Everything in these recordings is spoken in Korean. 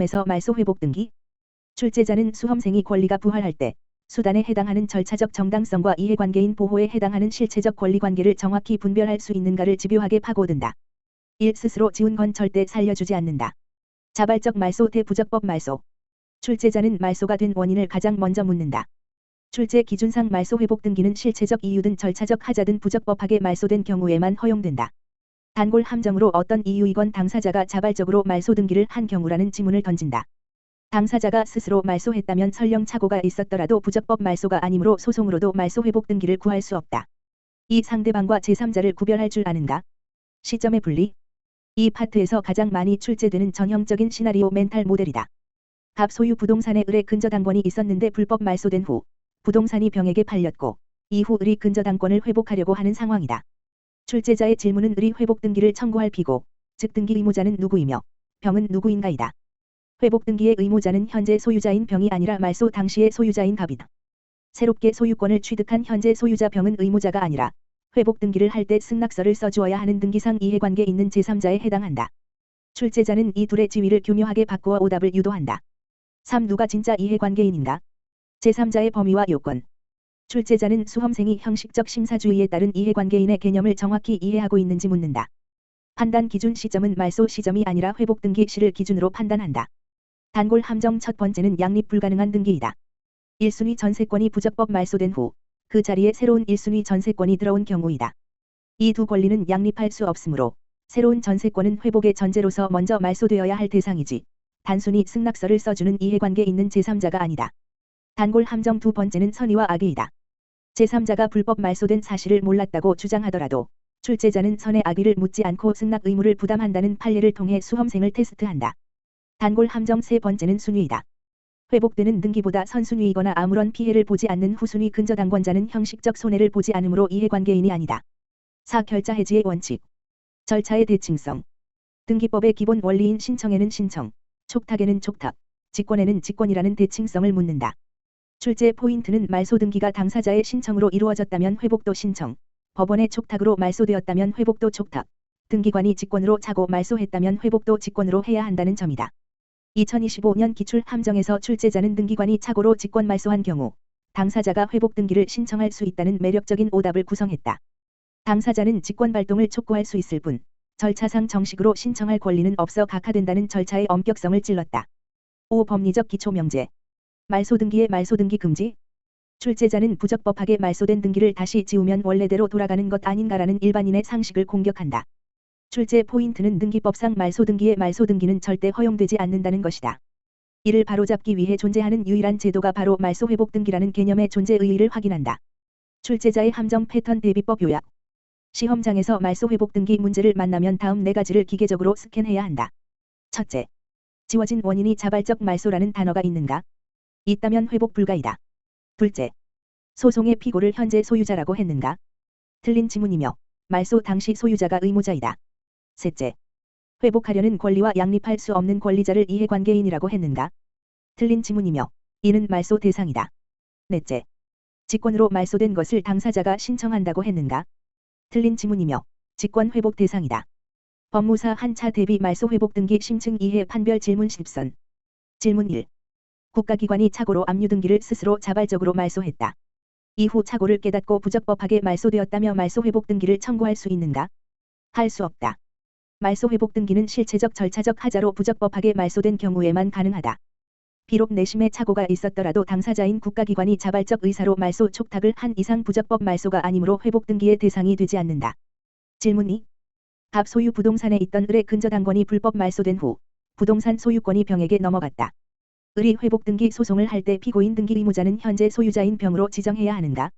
에서 말소 회복 등기. 출제자는 수험생이 권리가 부활할 때 수단에 해당하는 절차적 정당성과 이해관계인 보호에 해당하는 실체적 권리관계를 정확히 분별할 수 있는가를 집요하게 파고든다. 1. 스스로 지운 건 절대 살려주지 않는다. 자발적 말소 대 부적법 말소. 출제자는 말소가 된 원인을 가장 먼저 묻는다. 출제 기준상 말소 회복 등기는 실체적 이유든 절차적 하자든 부적법하게 말소된 경우에만 허용된다. 단골 함정으로 어떤 이유이건 당사자가 자발적으로 말소 등기를 한 경우라는 지문을 던진다. 당사자가 스스로 말소했다면 설령 착오가 있었더라도 부적법 말소가 아니므로 소송으로도 말소 회복 등기를 구할 수 없다. 이 상대방과 제3자를 구별할 줄 아는가? 시점의 분리. 이 파트에서 가장 많이 출제되는 전형적인 시나리오 멘탈 모델이다. 갑 소유 부동산에 을의 근저당권이 있었는데 불법 말소된 후 부동산이 병에게 팔렸고 이후 을이 근저당권을 회복하려고 하는 상황이다. 출제자의 질문은 을이 회복 등기를 청구할 피고, 즉 등기 의무자는 누구이며 병은 누구인가이다. 회복 등기의 의무자는 현재 소유자인 병이 아니라 말소 당시의 소유자인 갑이다. 새롭게 소유권을 취득한 현재 소유자 병은 의무자가 아니라 회복 등기를 할 때 승낙서를 써주어야 하는 등기상 이해관계 있는 제3자에 해당한다. 출제자는 이 둘의 지위를 교묘하게 바꾸어 오답을 유도한다. 3. 누가 진짜 이해관계인인가? 제3자의 범위와 요건. 출제자는 수험생이 형식적 심사주의에 따른 이해관계인의 개념을 정확히 이해하고 있는지 묻는다. 판단 기준 시점은 말소 시점이 아니라 회복 등기 시를 기준으로 판단한다. 단골 함정 첫 번째는 양립 불가능한 등기이다. 1순위 전세권이 부적법 말소된 후 그 자리에 새로운 1순위 전세권이 들어온 경우이다. 이 두 권리는 양립할 수 없으므로 새로운 전세권은 회복의 전제로서 먼저 말소되어야 할 대상이지 단순히 승낙서를 써주는 이해관계 있는 제3자가 아니다. 단골 함정 두 번째는 선의와 악의이다. 제3자가 불법 말소된 사실을 몰랐다고 주장하더라도 출제자는 선의 악의를 묻지 않고 승낙 의무를 부담한다는 판례를 통해 수험생을 테스트한다. 단골 함정 세 번째는 순위이다. 회복되는 등기보다 선순위이거나 아무런 피해를 보지 않는 후순위 근저당권자는 형식적 손해를 보지 않으므로 이해관계인이 아니다. 4. 결자 해지의 원칙. 절차의 대칭성. 등기법의 기본 원리인 신청에는 신청, 촉탁에는 촉탁, 직권에는 직권이라는 대칭성을 묻는다. 출제 포인트는 말소 등기가 당사자의 신청으로 이루어졌다면 회복도 신청, 법원의 촉탁으로 말소되었다면 회복도 촉탁, 등기관이 직권으로 차고 말소했다면 회복도 직권으로 해야 한다는 점이다. 2025년 기출 함정에서 출제자는 등기관이 착오로 직권 말소한 경우 당사자가 회복 등기를 신청할 수 있다는 매력적인 오답을 구성했다. 당사자는 직권 발동을 촉구할 수 있을 뿐 절차상 정식으로 신청할 권리는 없어 각하된다는 절차의 엄격성을 찔렀다. 5. 법리적 기초 명제. 말소 등기의 말소 등기 금지. 출제자는 부적법하게 말소된 등기를 다시 지우면 원래대로 돌아가는 것 아닌가라는 일반인의 상식을 공격한다. 출제 포인트는 등기법상 말소 등기의 말소 등기는 절대 허용되지 않는다는 것이다. 이를 바로잡기 위해 존재하는 유일한 제도가 바로 말소 회복 등기라는 개념의 존재 의의를 확인한다. 출제자의 함정 패턴 대비법 요약. 시험장에서 말소 회복 등기 문제를 만나면 다음 4가지를 기계적으로 스캔해야 한다. 첫째, 지워진 원인이 자발적 말소라는 단어가 있는가? 있다면 회복 불가이다. 둘째, 소송의 피고를 현재 소유자라고 했는가? 틀린 지문이며 말소 당시 소유자가 의무자이다. 셋째, 회복하려는 권리와 양립할 수 없는 권리자를 이해관계인이라고 했는가? 틀린 지문이며 이는 말소 대상이다. 넷째, 직권으로 말소된 것을 당사자가 신청한다고 했는가? 틀린 지문이며 직권 회복 대상이다. 법무사 한차 대비 말소 회복 등기 심층 이해 판별 질문 10선. 질문 1. 국가기관이 착오로 압류 등기를 스스로 자발적으로 말소했다. 이후 착오를 깨닫고 부적법하게 말소되었다며 말소 회복 등기를 청구할 수 있는가? 할 수 없다. 말소 회복 등기는 실체적 절차적 하자로 부적법하게 말소된 경우에만 가능하다. 비록 내심에 착오가 있었더라도 당사자인 국가기관이 자발적 의사로 말소 촉탁을 한 이상 부적법 말소가 아니므로 회복 등기의 대상이 되지 않는다. 질문 2. 갑 소유 부동산에 있던 을의 근저당권이 불법 말소된 후 부동산 소유권이 병에게 넘어갔다. 을이 회복 등기 소송을 할 때 피고인 등기 의무자는 현재 소유자인 병으로 지정해야 하는가?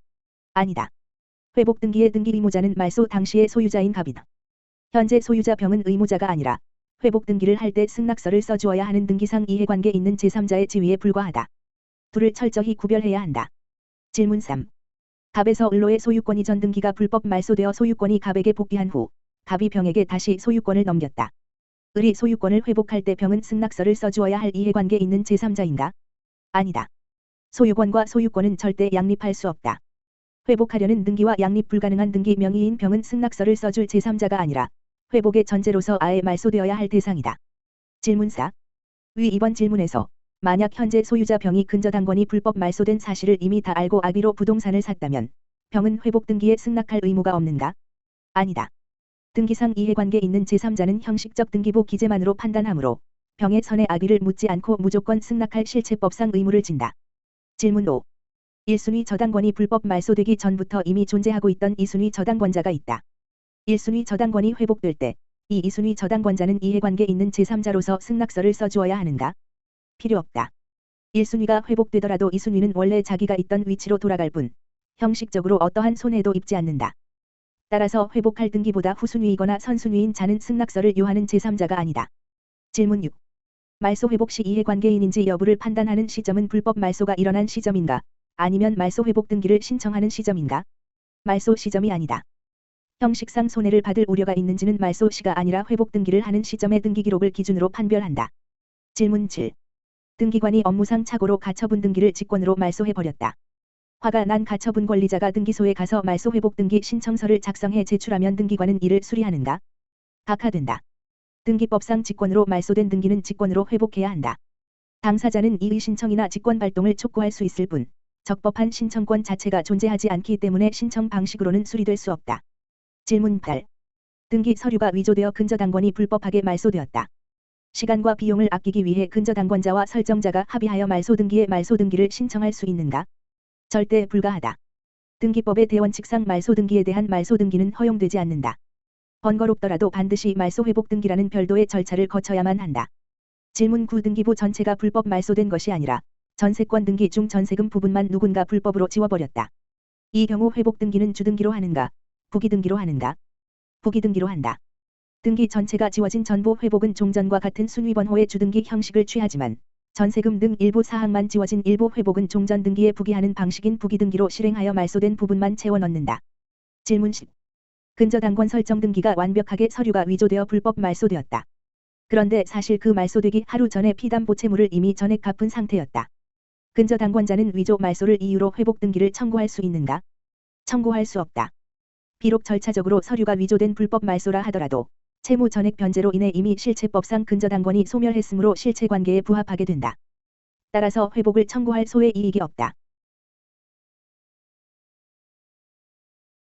아니다. 회복 등기의 등기 의무자는 말소 당시의 소유자인 갑이다. 현재 소유자 병은 의무자가 아니라 회복 등기를 할 때 승낙서를 써주어야 하는 등기상 이해관계 있는 제3자의 지위에 불과하다. 둘을 철저히 구별해야 한다. 질문 3. 갑에서 을로의 소유권 이전 등기가 불법 말소되어 소유권이 갑에게 복귀한 후 갑이 병에게 다시 소유권을 넘겼다. 을이 소유권을 회복할 때 병은 승낙서를 써주어야 할 이해관계 있는 제3자인가? 아니다. 소유권과 소유권은 절대 양립할 수 없다. 회복하려는 등기와 양립 불가능한 등기 명의인 병은 승낙서를 써줄 제3자가 아니라 회복의 전제로서 아예 말소되어야 할 대상이다. 질문 4. 위 이번 질문에서 만약 현재 소유자 병이 근저당권이 불법 말소된 사실을 이미 다 알고 악의로 부동산을 샀다면 병은 회복 등기에 승낙할 의무가 없는가? 아니다. 등기상 이해관계 있는 제3자는 형식적 등기부 기재만으로 판단하므로 병의 선의 악의를 묻지 않고 무조건 승낙할 실체법상 의무를 진다. 질문 5. 1순위 저당권이 불법 말소되기 전부터 이미 존재하고 있던 2순위 저당권자가 있다. 1순위 저당권이 회복될 때 이 2순위 저당권자는 이해관계 있는 제3자로서 승낙서를 써주어야 하는가? 필요 없다. 1순위가 회복되더라도 2순위는 원래 자기가 있던 위치로 돌아갈 뿐 형식적으로 어떠한 손해도 입지 않는다. 따라서 회복할 등기보다 후순위이거나 선순위인 자는 승낙서를 요하는 제3자가 아니다. 질문 6. 말소 회복 시 이해관계인인지 여부를 판단하는 시점은 불법 말소가 일어난 시점인가? 아니면 말소 회복 등기를 신청하는 시점인가? 말소 시점이 아니다. 형식상 손해를 받을 우려가 있는지는 말소 시가 아니라 회복 등기를 하는 시점의 등기 기록을 기준으로 판별한다. 질문 7. 등기관이 업무상 착오로 가처분 등기를 직권으로 말소해버렸다. 화가 난 가처분 권리자가 등기소에 가서 말소 회복 등기 신청서를 작성해 제출하면 등기관은 이를 수리하는가? 각하된다. 등기법상 직권으로 말소된 등기는 직권으로 회복해야 한다. 당사자는 이의 신청이나 직권 발동을 촉구할 수 있을 뿐 적법한 신청권 자체가 존재하지 않기 때문에 신청 방식으로는 수리될 수 없다. 질문 8. 등기 서류가 위조되어 근저당권이 불법하게 말소되었다. 시간과 비용을 아끼기 위해 근저당권자와 설정자가 합의하여 말소 등기를 신청할 수 있는가? 절대 불가하다. 등기법의 대원칙상 말소 등기에 대한 말소 등기는 허용되지 않는다. 번거롭더라도 반드시 말소 회복 등기라는 별도의 절차를 거쳐야만 한다. 질문 9. 등기부 전체가 불법 말소된 것이 아니라 전세권 등기 중 전세금 부분만 누군가 불법으로 지워버렸다. 이 경우 회복 등기는 주등기로 하는가? 부기등기로 하는가? 부기등기로 한다. 등기 전체가 지워진 전부 회복은 종전과 같은 순위번호의 주등기 형식을 취하지만 전세금 등 일부 사항만 지워진 일부 회복은 종전 등기에 부기하는 방식인 부기등기로 실행하여 말소된 부분만 채워 넣는다. 질문 10. 근저당권 설정 등기가 완벽하게 서류가 위조되어 불법 말소되었다. 그런데 사실 그 말소되기 하루 전에 피담보 채무를 이미 전액 갚은 상태였다. 근저당권자는 위조 말소를 이유로 회복 등기를 청구할 수 있는가? 청구할 수 없다. 비록 절차적으로 서류가 위조된 불법 말소라 하더라도 채무 전액 변제로 인해 이미 실체법상 근저당권이 소멸했으므로 실체관계에 부합하게 된다. 따라서 회복을 청구할 소의 이익이 없다.